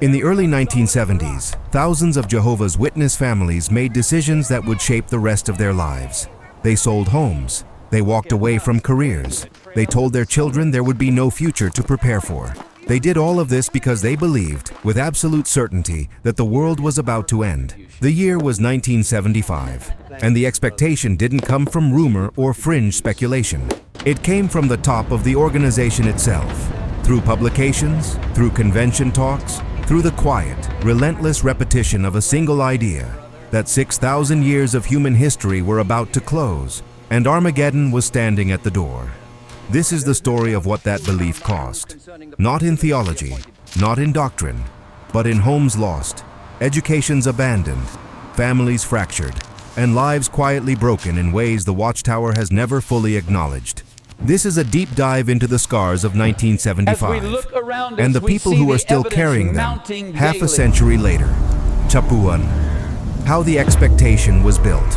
In the early 1970s, thousands of Jehovah's Witness families made decisions that would shape the rest of their lives. They sold homes. They walked away from careers. They told their children there would be no future to prepare for. They did all of this because they believed, with absolute certainty, that the world was about to end. The year was 1975, and the expectation didn't come from rumor or fringe speculation. It came from the top of the organization itself, through publications, through convention talks, through the quiet, relentless repetition of a single idea, that 6,000 years of human history were about to close, and Armageddon was standing at the door. This is the story of what that belief cost. Not in theology, not in doctrine, but in homes lost, educations abandoned, families fractured, and lives quietly broken in ways the Watchtower has never fully acknowledged. This is a deep dive into the scars of 1975 and the people who are still carrying them half a century later. Chapuan. How the expectation was built.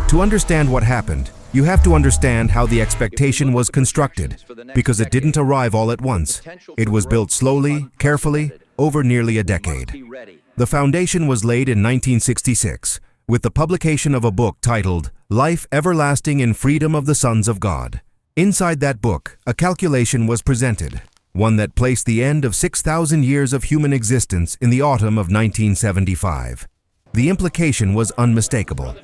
To understand what happened, you have to understand how the expectation was constructed, because it didn't arrive all at once. It was built slowly, carefully, over nearly a decade. The foundation was laid in 1966 with the publication of a book titled Life Everlasting in Freedom of the Sons of God. Inside that book, a calculation was presented, one that placed the end of 6,000 years of human existence in the autumn of 1975. The implication was unmistakable.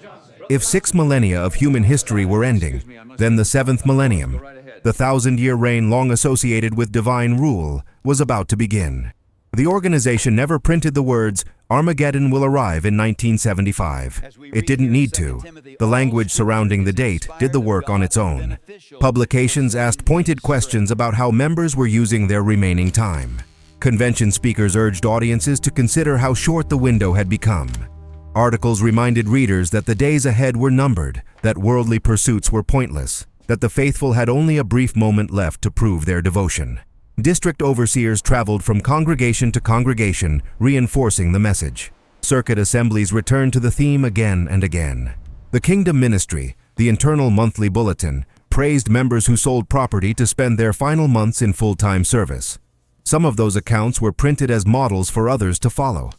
If 6 millennia of human history were ending, then the 7th millennium, the 1,000-year reign long associated with divine rule, was about to begin. The organization never printed the words, Armageddon will arrive in 1975. It didn't need to. The language surrounding the date did the work on its own. Publications asked pointed questions about how members were using their remaining time. Convention speakers urged audiences to consider how short the window had become. Articles reminded readers that the days ahead were numbered, that worldly pursuits were pointless, that the faithful had only a brief moment left to prove their devotion. District overseers traveled from congregation to congregation, reinforcing the message. Circuit assemblies returned to the theme again and again. The Kingdom Ministry, the internal monthly bulletin, praised members who sold property to spend their final months in full-time service. Some of those accounts were printed as models for others to follow.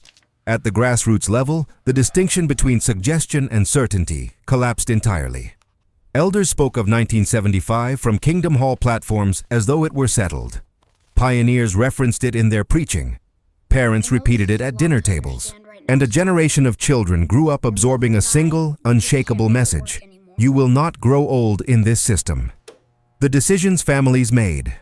At the grassroots level, the distinction between suggestion and certainty collapsed entirely. Elders spoke of 1975 from Kingdom Hall platforms as though it were settled. Pioneers referenced it in their preaching. Parents repeated it at dinner tables. And a generation of children grew up absorbing a single, unshakable message. You will not grow old in this system. The decisions families made.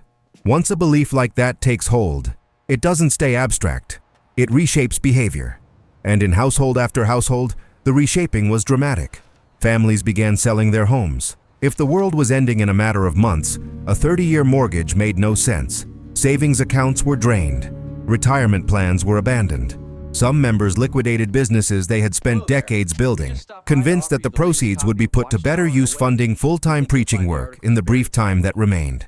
Once a belief like that takes hold, it doesn't stay abstract. It reshapes behavior. And in household after household, the reshaping was dramatic. Families began selling their homes. If the world was ending in a matter of months, a 30-year mortgage made no sense. Savings accounts were drained. Retirement plans were abandoned. Some members liquidated businesses they had spent decades building, convinced that the proceeds would be put to better use funding full-time preaching work in the brief time that remained.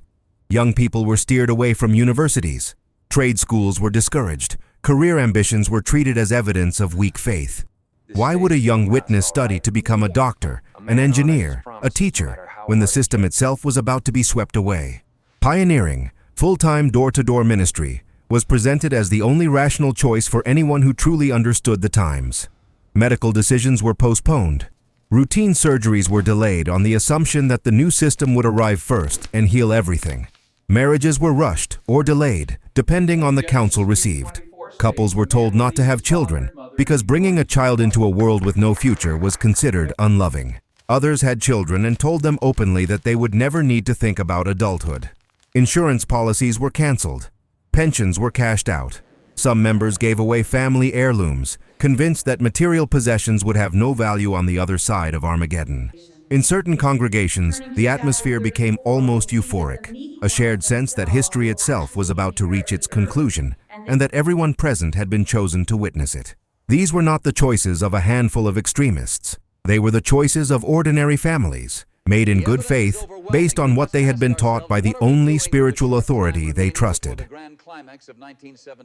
Young people were steered away from universities. Trade schools were discouraged. Career ambitions were treated as evidence of weak faith. Why would a young witness study to become a doctor, an engineer, a teacher, when the system itself was about to be swept away? Pioneering, full-time door-to-door ministry was presented as the only rational choice for anyone who truly understood the times. Medical decisions were postponed. Routine surgeries were delayed on the assumption that the new system would arrive first and heal everything. Marriages were rushed or delayed, depending on the counsel received. Couples were told not to have children because bringing a child into a world with no future was considered unloving. Others had children and told them openly that they would never need to think about adulthood. Insurance policies were canceled. Pensions were cashed out. Some members gave away family heirlooms, convinced that material possessions would have no value on the other side of Armageddon. In certain congregations, the atmosphere became almost euphoric, a shared sense that history itself was about to reach its conclusion and that everyone present had been chosen to witness it. These were not the choices of a handful of extremists. They were the choices of ordinary families, made in good faith, based on what they had been taught by the only spiritual authority they trusted.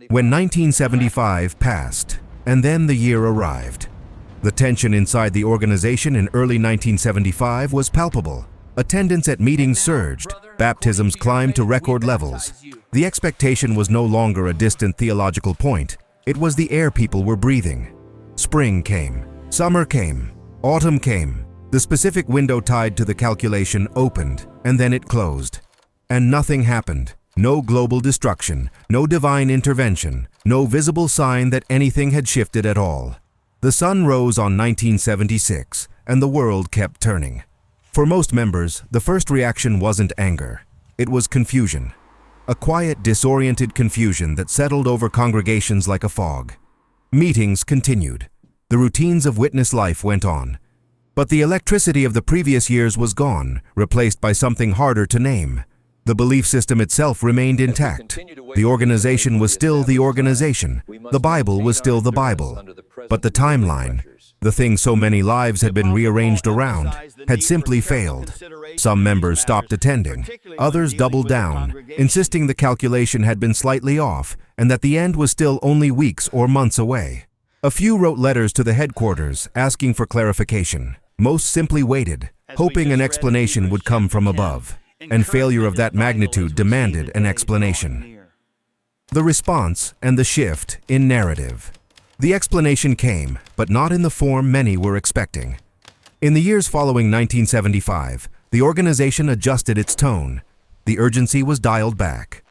When 1975 passed, and then the year arrived, the tension inside the organization in early 1975 was palpable. Attendance at meetings surged. Baptisms climbed to record levels. The expectation was no longer a distant theological point. It was the air people were breathing. Spring came, summer came, autumn came. The specific window tied to the calculation opened, and then it closed. And nothing happened. No global destruction, no divine intervention, no visible sign that anything had shifted at all. The sun rose on 1976, and the world kept turning. For most members, the first reaction wasn't anger. It was confusion. A quiet, disoriented confusion that settled over congregations like a fog. Meetings continued. The routines of witness life went on. But the electricity of the previous years was gone, replaced by something harder to name. The belief system itself remained intact. The organization was still the organization. The Bible was still the Bible. But the timeline, the thing so many lives had been rearranged around, had simply failed. Some members stopped attending. Others doubled down, insisting the calculation had been slightly off and that the end was still only weeks or months away. A few wrote letters to the headquarters asking for clarification. Most simply waited, hoping an explanation would come from above. And failure of that magnitude demanded an explanation. The response and the shift in narrative. The explanation came, but not in the form many were expecting. In the years following 1975, the organization adjusted its tone. The urgency was dialed back.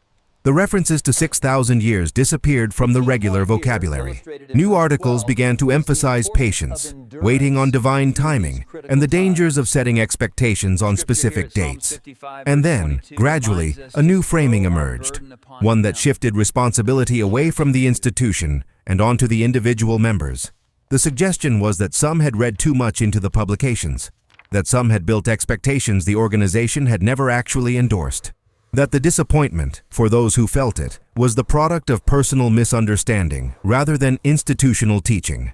The references to 6,000 years disappeared from the regular vocabulary. New articles began to emphasize patience, waiting on divine timing, and the dangers of setting expectations on specific dates. And then, gradually, a new framing emerged, one that shifted responsibility away from the institution and onto the individual members. The suggestion was that some had read too much into the publications, that some had built expectations the organization had never actually endorsed. That the disappointment, for those who felt it, was the product of personal misunderstanding rather than institutional teaching.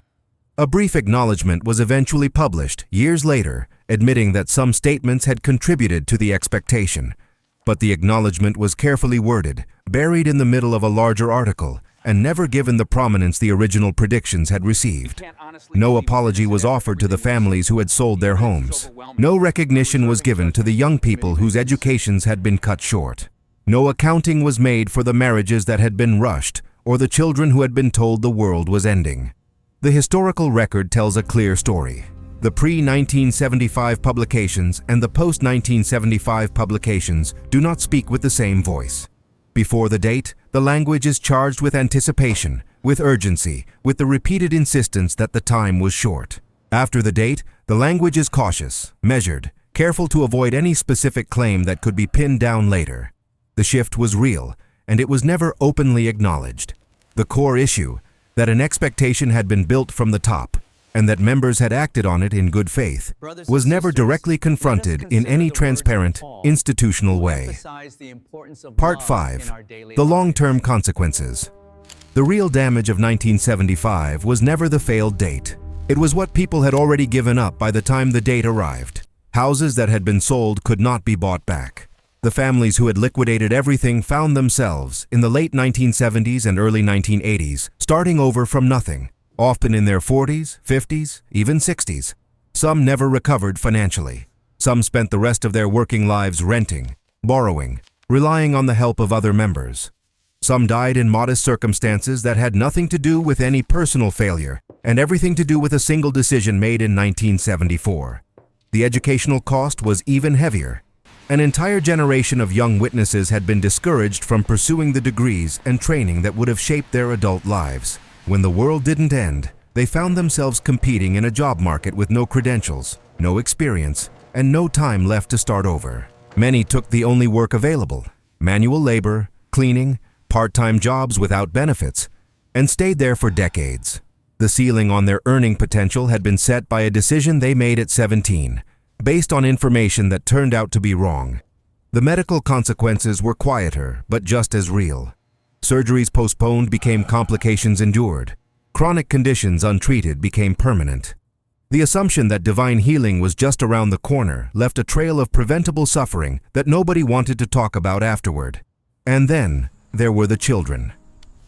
A brief acknowledgement was eventually published years later, admitting that some statements had contributed to the expectation. But the acknowledgement was carefully worded, buried in the middle of a larger article, and never given the prominence the original predictions had received. No apology was offered to the families who had sold their homes. No recognition was given to the young people whose educations had been cut short. No accounting was made for the marriages that had been rushed or the children who had been told the world was ending. The historical record tells a clear story. The pre-1975 publications and the post-1975 publications do not speak with the same voice. Before the date, the language is charged with anticipation, with urgency, with the repeated insistence that the time was short. After the date, the language is cautious, measured, careful to avoid any specific claim that could be pinned down later. The shift was real, and it was never openly acknowledged. The core issue, that an expectation had been built from the top, and that members had acted on it in good faith, was never directly confronted in any transparent, institutional way. Part 5. The long-term consequences. The real damage of 1975 was never the failed date. It was what people had already given up by the time the date arrived. Houses that had been sold could not be bought back. The families who had liquidated everything found themselves, in the late 1970s and early 1980s, starting over from nothing. Often in their 40s, 50s, even 60s. Some never recovered financially. Some spent the rest of their working lives renting, borrowing, relying on the help of other members. Some died in modest circumstances that had nothing to do with any personal failure and everything to do with a single decision made in 1974. The educational cost was even heavier. An entire generation of young witnesses had been discouraged from pursuing the degrees and training that would have shaped their adult lives. When the world didn't end, they found themselves competing in a job market with no credentials, no experience, and no time left to start over. Many took the only work available, manual labor, cleaning, part-time jobs without benefits, and stayed there for decades. The ceiling on their earning potential had been set by a decision they made at 17, based on information that turned out to be wrong. The medical consequences were quieter, but just as real. Surgeries postponed became complications endured. Chronic conditions untreated became permanent. The assumption that divine healing was just around the corner left a trail of preventable suffering that nobody wanted to talk about afterward. And then there were the children.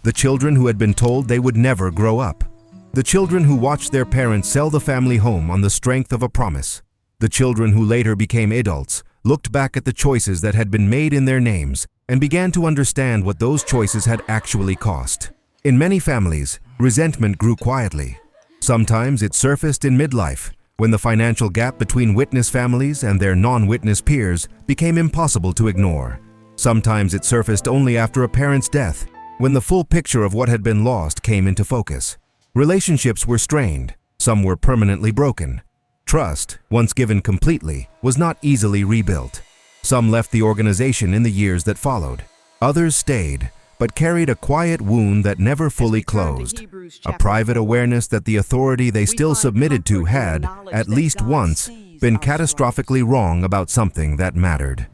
The children who had been told they would never grow up. The children who watched their parents sell the family home on the strength of a promise. The children who later became adults looked back at the choices that had been made in their names and began to understand what those choices had actually cost. In many families, resentment grew quietly. Sometimes it surfaced in midlife, when the financial gap between witness families and their non-witness peers became impossible to ignore. Sometimes it surfaced only after a parent's death, when the full picture of what had been lost came into focus. Relationships were strained, some were permanently broken. Trust, once given completely, was not easily rebuilt. Some left the organization in the years that followed. Others stayed, but carried a quiet wound that never fully closed, a private awareness that the authority they still submitted to had, at least once, been catastrophically wrong about something that mattered.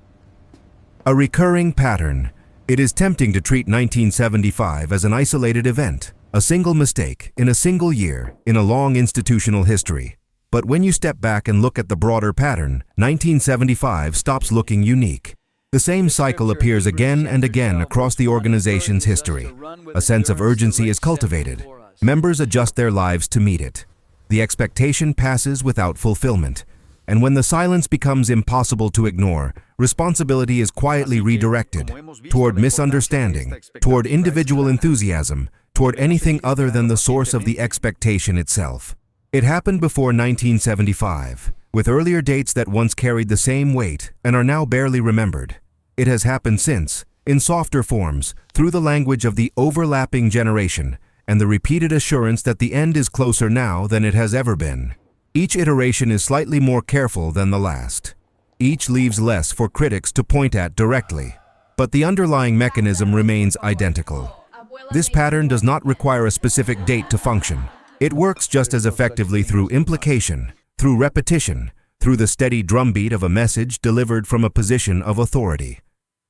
A recurring pattern. It is tempting to treat 1975 as an isolated event, a single mistake in a single year in a long institutional history. But when you step back and look at the broader pattern, 1975 stops looking unique. The same cycle appears again and again across the organization's history. A sense of urgency is cultivated. Members adjust their lives to meet it. The expectation passes without fulfillment. And when the silence becomes impossible to ignore, responsibility is quietly redirected toward misunderstanding, toward individual enthusiasm, toward anything other than the source of the expectation itself. It happened before 1975, with earlier dates that once carried the same weight and are now barely remembered. It has happened since, in softer forms, through the language of the overlapping generation and the repeated assurance that the end is closer now than it has ever been. Each iteration is slightly more careful than the last. Each leaves less for critics to point at directly, but the underlying mechanism remains identical. This pattern does not require a specific date to function. It works just as effectively through implication, through repetition, through the steady drumbeat of a message delivered from a position of authority.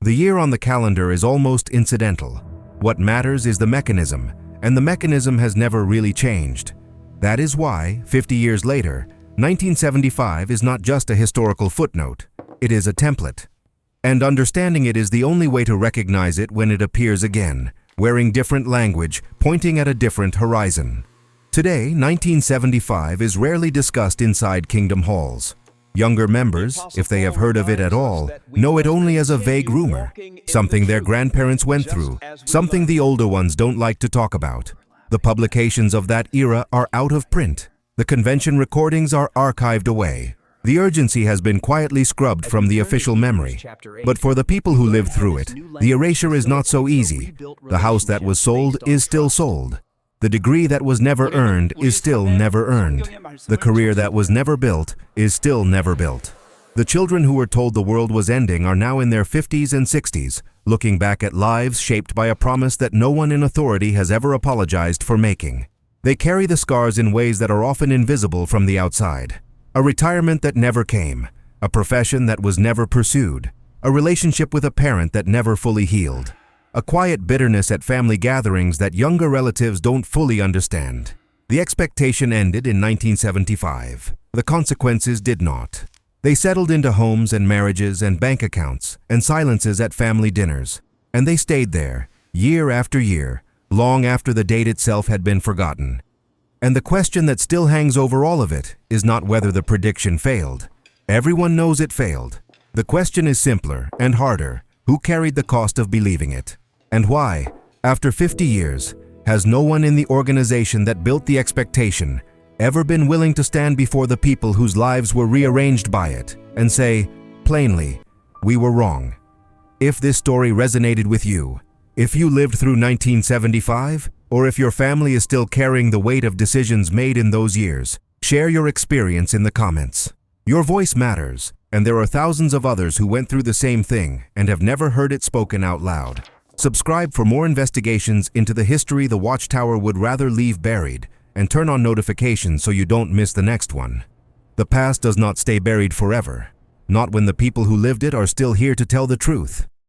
The year on the calendar is almost incidental. What matters is the mechanism, and the mechanism has never really changed. That is why, 50 years later, 1975 is not just a historical footnote, it is a template. And understanding it is the only way to recognize it when it appears again, wearing different language, pointing at a different horizon. Today, 1975 is rarely discussed inside Kingdom halls. Younger members, if they have heard of it at all, know it only as a vague rumor, something their grandparents went through, something the older ones don't like to talk about. The publications of that era are out of print. The convention recordings are archived away. The urgency has been quietly scrubbed from the official memory. But for the people who lived through it, the erasure is not so easy. The house that was sold is still sold. The degree that was never earned is still never earned. The career that was never built is still never built. The children who were told the world was ending are now in their 50s and 60s, looking back at lives shaped by a promise that no one in authority has ever apologized for making. They carry the scars in ways that are often invisible from the outside. A retirement that never came, a profession that was never pursued, a relationship with a parent that never fully healed, a quiet bitterness at family gatherings that younger relatives don't fully understand. The expectation ended in 1975. The consequences did not. They settled into homes and marriages and bank accounts and silences at family dinners, and they stayed there, year after year, long after the date itself had been forgotten. And the question that still hangs over all of it is not whether the prediction failed. Everyone knows it failed. The question is simpler and harder: who carried the cost of believing it? And why, after 50 years, has no one in the organization that built the expectation ever been willing to stand before the people whose lives were rearranged by it and say, plainly, we were wrong? If this story resonated with you, if you lived through 1975, or if your family is still carrying the weight of decisions made in those years, share your experience in the comments. Your voice matters, and there are thousands of others who went through the same thing and have never heard it spoken out loud. Subscribe for more investigations into the history the Watchtower would rather leave buried, and turn on notifications so you don't miss the next one. The past does not stay buried forever, not when the people who lived it are still here to tell the truth.